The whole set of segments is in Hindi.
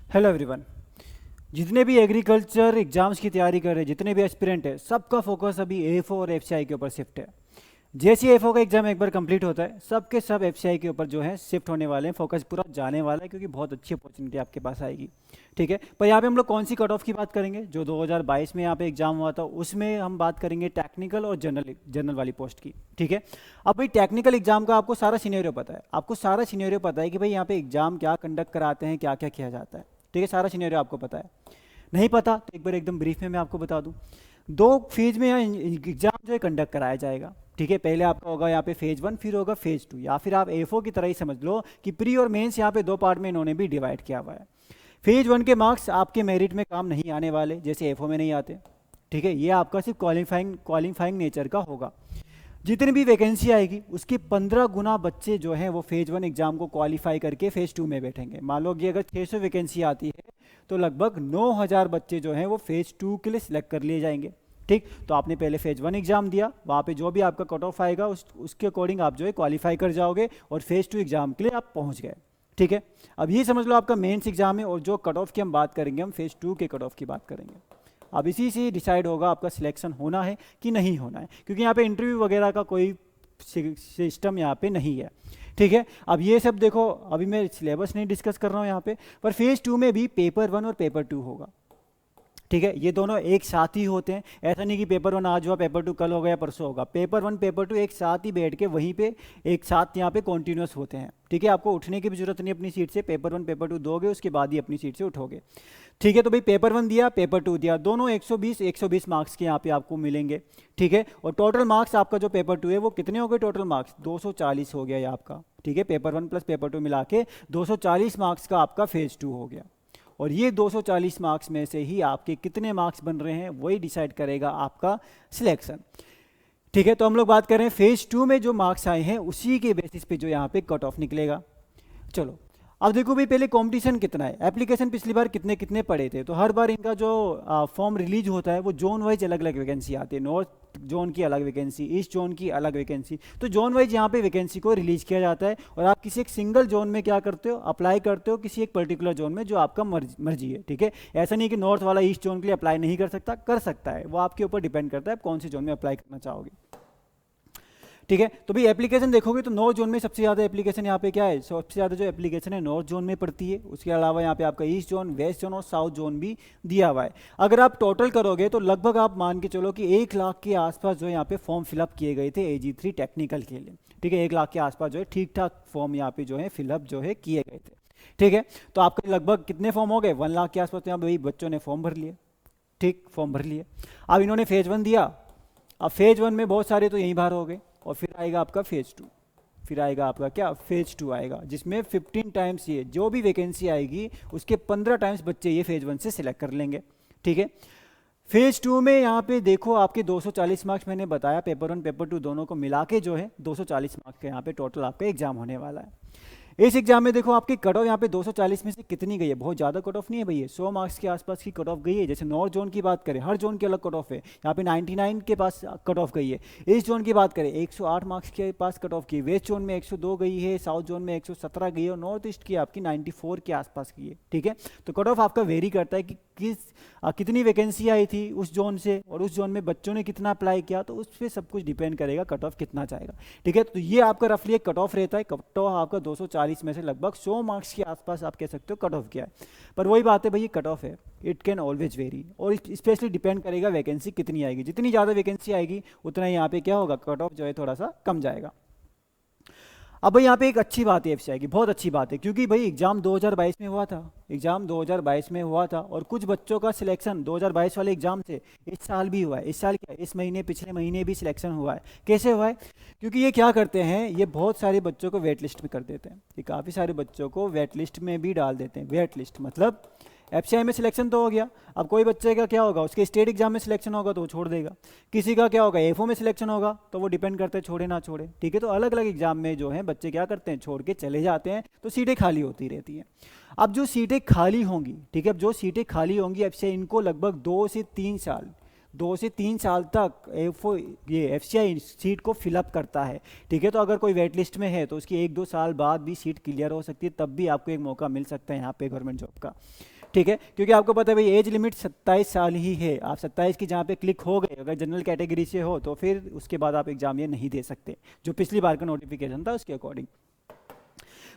Hello everyone. जितने भी एग्रीकल्चर एग्जाम्स की तैयारी कर रहे हैं, जितने भी एस्पिरेंट है, सबका फोकस अभी एफओ और एफसीआई के ऊपर शिफ्ट है। जैसे ही एफओ का एग्जाम एक बार कंप्लीट होता है, सबके सब एफसीआई के ऊपर जो है शिफ्ट होने वाले हैं, फोकस पूरा जाने वाला है, क्योंकि बहुत अच्छी अपॉर्चुनिटी आपके पास आएगी। ठीक है, पर यहाँ पे हम लोग कौन सी कट ऑफ की बात करेंगे? जो 2022 में यहाँ पे एग्जाम हुआ था, उसमें हम बात करेंगे टेक्निकल और जनरल जनरल वाली पोस्ट की। ठीक है, अब भाई टेक्निकल एग्जाम का आपको सारा सिनेरियो पता है, आपको सारा सिनेरियो पता है कि भाई यहाँ पे एग्जाम क्या कंडक्ट कराते हैं, क्या क्या किया जाता है। ठीक है, सारा सिनेरियो आपको पता है। नहीं पता तो एक बार एकदम ब्रीफ में मैं आपको बता दूं। दो फेज में यहाँ एग्जाम जो है कंडक्ट कराया जाएगा। ठीक है, पहले आपका होगा यहाँ पे फेज 1, फिर होगा फेज 2, या फिर आप एफओ की तरह ही समझ लो कि प्री और मेंस यहाँ पे दो पार्ट में इन्होंने भी डिवाइड किया हुआ है। फेज 1 के मार्क्स आपके मेरिट में काम नहीं आने वाले, जैसे एफओ में नहीं आते। ठीक है, ये आपका सिर्फ क्वालिफाइंग नेचर का होगा। जितनी भी वैकेंसी आएगी उसके 15 गुना बच्चे जो हैं वो फेज 1 एग्जाम को क्वालिफाई करके फेज 2 में बैठेंगे। मान लो कि अगर 600 वैकेंसी आती है तो लगभग 9000 बच्चे जो हैं वो फेज 2 के लिए सिलेक्ट कर लिए जाएंगे। ठीक, तो आपने पहले फेज 1 एग्जाम दिया, वहाँ पे जो भी आपका कट ऑफ आएगा उसके अकॉर्डिंग आप जो है क्वालिफाई कर जाओगे और फेज 2 एग्जाम के लिए आप पहुँच गए। ठीक है, अब ये समझ लो आपका मेंस एग्जाम है, और जो कट ऑफ की हम बात करेंगे, हम फेज 2 के कट ऑफ की बात करेंगे। अब इसी से डिसाइड होगा आपका सिलेक्शन होना है कि नहीं होना है, क्योंकि यहाँ पे इंटरव्यू वगैरह का कोई सिस्टम यहाँ पे नहीं है। ठीक है, अब ये सब देखो, अभी मैं सिलेबस नहीं डिस्कस कर रहा हूँ यहाँ पे, पर फेज 2 में भी पेपर 1 और पेपर 2 होगा। ठीक है, ये दोनों एक साथ ही होते हैं, ऐसा नहीं कि पेपर 1 आज हुआ पेपर 2 कल होगा या परसों होगा। पेपर 1 पेपर 2 एक साथ ही बैठ के वहीं पे एक साथ यहाँ पे कॉन्टिन्यूस होते हैं। ठीक है, आपको उठने की भी जरूरत नहीं अपनी सीट से, पेपर 1 पेपर 2 दोगे उसके बाद ही अपनी सीट से उठोगे। ठीक है, तो भाई पेपर 1 दिया पेपर 2 दिया, दोनों 120 मार्क्स के यहाँ पे आपको मिलेंगे। ठीक है, और टोटल मार्क्स आपका जो पेपर 2 है वो कितने हो गए? टोटल मार्क्स 240 हो गया ये आपका। ठीक है, पेपर 1 प्लस पेपर 2 मिला के 240 मार्क्स का आपका फेज 2 हो गया। और ये 240 मार्क्स में से ही आपके कितने मार्क्स बन रहे हैं वही डिसाइड करेगा आपका सिलेक्शन। ठीक है, तो हम लोग बात कर रहे हैं फेज 2 में जो मार्क्स आए हैं उसी के बेसिस पे जो यहाँ पे कट ऑफ निकलेगा। चलो, अब देखो भाई, पहले कंपटीशन कितना है। एप्लीकेशन पिछली बार कितने कितने पड़े थे, तो हर बार इनका जो फॉर्म रिलीज होता है वो जोन वाइज अलग अलग वैकेंसी आती है। नॉर्थ जोन की अलग वैकेंसी, ईस्ट जोन की अलग वैकेंसी, तो जोन वाइज यहाँ पे वैकेंसी को रिलीज किया जाता है, और आप किसी एक सिंगल जोन में क्या करते हो, अप्लाई करते हो किसी एक पर्टिकुलर जोन में जो आपका मर्जी है। ठीक है, ऐसा नहीं कि नॉर्थ वाला ईस्ट जोन के लिए अप्लाई नहीं कर सकता है, वो आपके ऊपर डिपेंड करता है आप कौन से जोन में अप्लाई करना चाहोगे। ठीक है, तो भाई एप्लीकेशन देखोगे तो नॉर्थ जोन में सबसे ज़्यादा एप्लीकेशन यहाँ पे क्या है, सबसे ज़्यादा जो एप्लीकेशन है नॉर्थ जोन में पड़ती है। उसके अलावा यहाँ पे आपका ईस्ट जोन, वेस्ट जोन और साउथ जोन भी दिया हुआ है। अगर आप टोटल करोगे तो लगभग आप मान के चलो कि 1 लाख के आसपास जो यहाँ पे फॉर्म फिलअप किए गए थे AG3 टेक्निकल के लिए। ठीक है, 1 लाख के आसपास जो है ठीक ठाक फॉर्म यहाँ पे जो है फिलअप जो है किए गए थे। ठीक है, तो आपके लगभग कितने फॉर्म हो गए? 1 लाख के आसपास। तो यहाँ भाई बच्चों ने फॉर्म भर लिए। ठीक, फॉर्म भर लिए। अब इन्होंने फेज 1 दिया, अब फेज 1 में बहुत सारे तो यहीं बाहर हो गए, और फिर आएगा आपका फेज 2। फिर आएगा आपका क्या? फेज 2 आएगा, जिसमें 15 टाइम्स ये जो भी वैकेंसी आएगी उसके 15 टाइम्स बच्चे ये फेज 1 से सिलेक्ट कर लेंगे। ठीक है, फेज 2 में यहाँ पे देखो आपके 240 मार्क्स मैंने बताया, पेपर 1 पेपर 2 दोनों को मिला के जो है 240 मार्क्स का यहाँ पे टोटल आपका एग्जाम होने वाला है। इस एग्जाम में देखो आपकी कट ऑफ यहाँ पे 240 में से कितनी गई है? बहुत ज़्यादा कट ऑफ नहीं है भैया, 100 मार्क्स के आसपास की कट ऑफ गई है। जैसे नॉर्थ जोन की बात करें, हर जोन की अलग कट ऑफ है, यहाँ पे 99 के पास कट ऑफ गई है। ईस्ट जोन की बात करें 108 मार्क्स के पास कट ऑफ की है, वेस्ट जोन में 102 गई है, साउथ जोन में 117 गई है, और नॉर्थ ईस्ट की आपकी 94 के आसपास की है। ठीक है, तो कट ऑफ आपका वेरी करता है कि कितनी वैकेंसी आई थी उस जोन से, और उस जोन में बच्चों ने कितना अप्लाई किया, तो उस पर सब कुछ डिपेंड करेगा कट ऑफ कितना जाएगा। ठीक है, तो ये आपका रफली एक कट ऑफ रहता है। कट ऑफ आपका 240 में से लगभग 100 मार्क्स के आसपास आप कह सकते हो कट ऑफ किया है। पर वही बात है भाई, कट ऑफ है, इट कैन ऑलवेज वेरी, और स्पेशली डिपेंड करेगा वैकेंसी कितनी आएगी। जितनी ज़्यादा वैकेंसी आएगी उतना ही यहाँ पे क्या होगा, कट ऑफ जो है थोड़ा सा कम जाएगा। अब भाई यहाँ पे एक अच्छी बात है एफसीआई की, बहुत अच्छी बात है, क्योंकि भाई एग्जाम 2022 में हुआ था, एग्जाम 2022 में हुआ था, और कुछ बच्चों का सिलेक्शन 2022 वाले एग्जाम से इस साल भी हुआ है। इस साल क्या, इस महीने पिछले महीने भी सिलेक्शन हुआ है। कैसे हुआ है? क्योंकि ये क्या करते हैं, ये बहुत सारे बच्चों को वेट लिस्ट में कर देते हैं, ये काफ़ी सारे बच्चों को वेट लिस्ट में भी डाल देते हैं। वेट लिस्ट मतलब एफसीआई में सिलेक्शन तो हो गया, अब कोई बच्चे का क्या होगा, उसके स्टेट एग्जाम में सिलेक्शन होगा तो वो छोड़ देगा। किसी का क्या होगा, एफओ में सिलेक्शन होगा, तो वो डिपेंड करता है छोड़े ना छोड़े। ठीक है, तो अलग अलग एग्जाम में जो है बच्चे क्या करते हैं, छोड़ के चले जाते हैं, तो सीटें खाली होती रहती हैं। अब जो सीटें खाली होंगी, ठीक है, अब जो सीटें खाली होंगी एफसीआई इनको लगभग 2 से 3 साल तक ये एफसीआई सीट को फिलअप करता है। ठीक है, तो अगर कोई वेट लिस्ट में है तो उसकी 1-2 साल बाद भी सीट क्लियर हो सकती है, तब भी आपको एक मौका मिल सकता है यहाँ पे गवर्नमेंट जॉब का। ठीक है, क्योंकि आपको पता है भाई एज लिमिट 27 साल ही है। आप 27 की जहाँ पे क्लिक हो गए, अगर जनरल कैटेगरी से हो तो फिर उसके बाद आप एग्जाम ये नहीं दे सकते, जो पिछली बार का नोटिफिकेशन था उसके अकॉर्डिंग।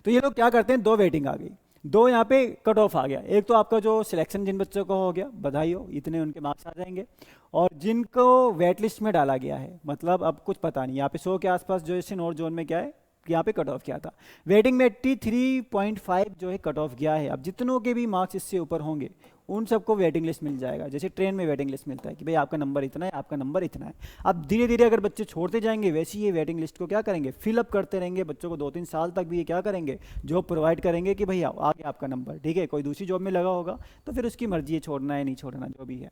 तो ये लोग क्या करते हैं, 2 वेटिंग आ गई, 2 यहाँ पे कट ऑफ आ गया। एक तो आपका जो सिलेक्शन जिन बच्चों का हो गया, बधाई हो, इतने उनके मार्क्स आ जाएंगे। और जिनको वेट लिस्ट में डाला गया है, मतलब अब कुछ पता नहीं, यहाँ पे 100 के आसपास जो है नॉर्थ जोन में क्या है, यहाँ पे कट ऑफ किया था, वेटिंग में 83.5 जो है कट ऑफ गया है। अब जितनों के भी मार्क्स इससे ऊपर होंगे उन सबको वेटिंग लिस्ट मिल जाएगा, जैसे ट्रेन में वेटिंग लिस्ट मिलता है कि भाई आपका नंबर इतना है, आपका नंबर इतना है। अब धीरे धीरे अगर बच्चे छोड़ते जाएंगे, वैसे ही ये वेटिंग लिस्ट को क्या करेंगे, फिलअप करते रहेंगे, बच्चों को 2-3 साल तक भी ये क्या करेंगे, जॉब प्रोवाइड करेंगे कि भाई आ गया आपका नंबर, ठीक है। कोई दूसरी जॉब में लगा होगा तो फिर उसकी मर्जी है छोड़ना है नहीं छोड़ना, जो भी है,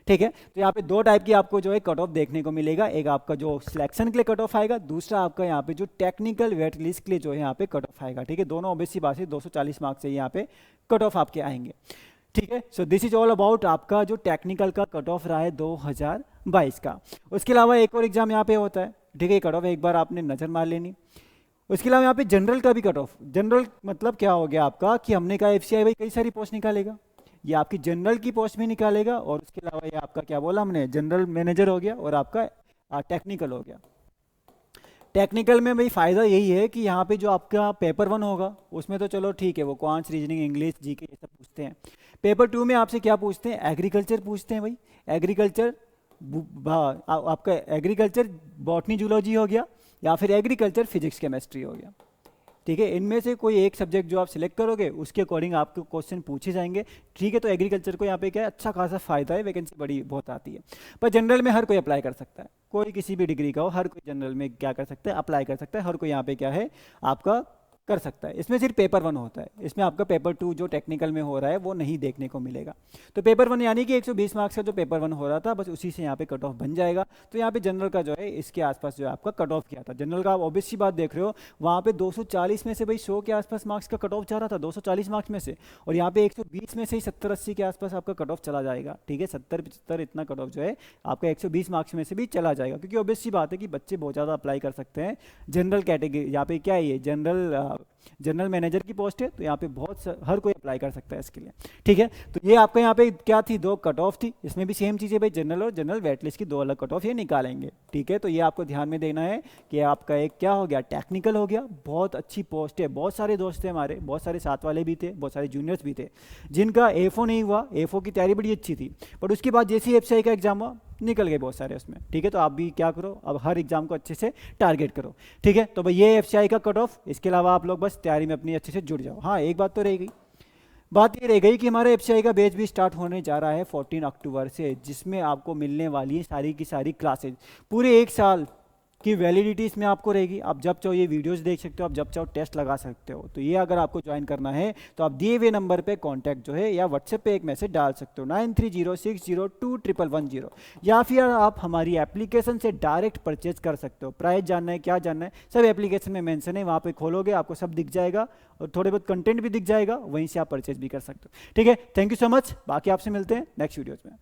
ठीक है। तो यहाँ पे 2 टाइप की आपको जो है कट ऑफ देखने को मिलेगा, एक आपका जो सिलेक्शन के लिए कट ऑफ आएगा, दूसरा आपका यहाँ पे जो टेक्निकल वेट लिस्ट के लिए जो है यहाँ पे कट ऑफ आएगा, ठीक है। दोनों ऑब्वियसली बात है 240 मार्क्स से यहाँ पे कट ऑफ आपके आएंगे, ठीक है। So this is all about आपका जो टेक्निकल का कट ऑफ रहा है 2022 का। उसके अलावा एक और एग्जाम यहाँ पे होता है, ठीक है, कट ऑफ एक बार आपने नजर मार लेनी। उसके अलावा यहाँ पे जनरल का भी कट ऑफ, जनरल मतलब क्या हो गया आपका कि हमने कहा एफसीआई भाई कई सारी पोस्ट निकालेगा, ये आपकी जनरल की पोस्ट भी निकालेगा, और उसके अलावा ये आपका क्या बोला हमने, जनरल मैनेजर हो गया और आपका टेक्निकल हो गया। टेक्निकल में भाई फ़ायदा यही है कि यहाँ पे जो आपका पेपर 1 होगा उसमें तो चलो ठीक है, वो क्वांट्स, रीजनिंग, इंग्लिश, जीके ये सब पूछते हैं। पेपर 2 में आपसे क्या पूछते हैं, एग्रीकल्चर पूछते हैं भाई। एग्रीकल्चर आपका एग्रीकल्चर बॉटनी जूलॉजी हो गया, या फिर एग्रीकल्चर फिजिक्स केमिस्ट्री हो गया, ठीक है। इनमें से कोई एक सब्जेक्ट जो आप सिलेक्ट करोगे उसके अकॉर्डिंग आपको क्वेश्चन पूछे जाएंगे, ठीक है। तो एग्रीकल्चर को यहाँ पे क्या है, अच्छा खासा फायदा है, वैकेंसी बड़ी बहुत आती है। पर जनरल में हर कोई अप्लाई कर सकता है, कोई किसी भी डिग्री का हो, हर कोई जनरल में क्या कर सकता है, अप्लाई कर सकता है, हर कोई यहाँ पे क्या है आपका कर सकता है। इसमें सिर्फ पेपर 1 होता है, इसमें आपका पेपर 2 जो टेक्निकल में हो रहा है वो नहीं देखने को मिलेगा। तो पेपर 1 यानी कि 120 मार्क्स का जो पेपर 1 हो रहा था, बस उसी से यहाँ पे कट ऑफ बन जाएगा। तो यहाँ पे जनरल का जो है इसके आसपास जो है आपका कट ऑफ किया था। जनरल का आप ऑब्वियस सी बात देख रहे हो, वहाँ पे 240 में से भाई 100 के आसपास मार्क्स का कट ऑफ जा रहा था, 240 मार्क्स में से, और यहाँ पे 120 में से ही 70-80 के आसपास आपका कट ऑफ चला जाएगा, ठीक है। 70-75 इतना कट ऑफ जो है आपका 120 मार्क्स में से भी चला जाएगा, क्योंकि ऑब्वियस सी बात है कि बच्चे बहुत ज़्यादा अप्लाई कर सकते हैं जनरल कैटेगरी। यहाँ पे क्या है, ये जनरल मैनेजर की पोस्ट है, तो यहाँ पे हर कोई अप्लाई कर सकता है इसके लिए, ठीक है। तो ये आपका यहाँ पे क्या थी, 2 कट ऑफ थी, इसमें भी सेम चीज़ है भाई, जनरल और जनरल वेट लिस्ट की 2 अलग कट ऑफ ये निकालेंगे, ठीक है। तो ये आपको ध्यान में देना है कि आपका एक क्या हो गया, टेक्निकल हो गया, बहुत अच्छी पोस्ट है। बहुत सारे दोस्त थे हमारे, बहुत सारे साथ वाले भी थे, बहुत सारे जूनियर्स भी थे जिनका एफओ नहीं हुआ, एफओ की तैयारी बड़ी अच्छी थी, पर उसके बाद जैसे एफसीआई का एग्जाम हुआ निकल गए बहुत सारे उसमें, ठीक है। तो आप भी क्या करो, अब हर एग्जाम को अच्छे से टारगेट करो, ठीक है। तो भाई ये एफसीआई का कट ऑफ, इसके अलावा आप लोग बस तैयारी में अपनी अच्छे से जुड़ जाओ। हाँ, एक बात तो रह गई, बात ये रह गई कि हमारे एफसीआई का बैच भी स्टार्ट होने जा रहा है 14 अक्टूबर से, जिसमें आपको मिलने वाली है सारी की सारी क्लासेज, पूरे 1 साल की वैलिडिटी इसमें आपको रहेगी। आप जब चाहो ये वीडियोस देख सकते हो, आप जब चाहो टेस्ट लगा सकते हो। तो ये अगर आपको ज्वाइन करना है तो आप दिए हुए नंबर पे कांटेक्ट जो है या व्हाट्सएप पे एक मैसेज डाल सकते हो 9306021110, या फिर आप हमारी एप्लीकेशन से डायरेक्ट परचेज कर सकते हो। प्राइस जानना है, क्या जानना है, सब एप्लीकेशन में मेंशन है, वहाँ पे खोलोगे आपको सब दिख जाएगा, और थोड़े बहुत कंटेंट भी दिख जाएगा, वहीं से आप परचेज भी कर सकते हो, ठीक है। थैंक यू सो मच, बाकी आपसे मिलते हैं नेक्स्ट वीडियोज़ में।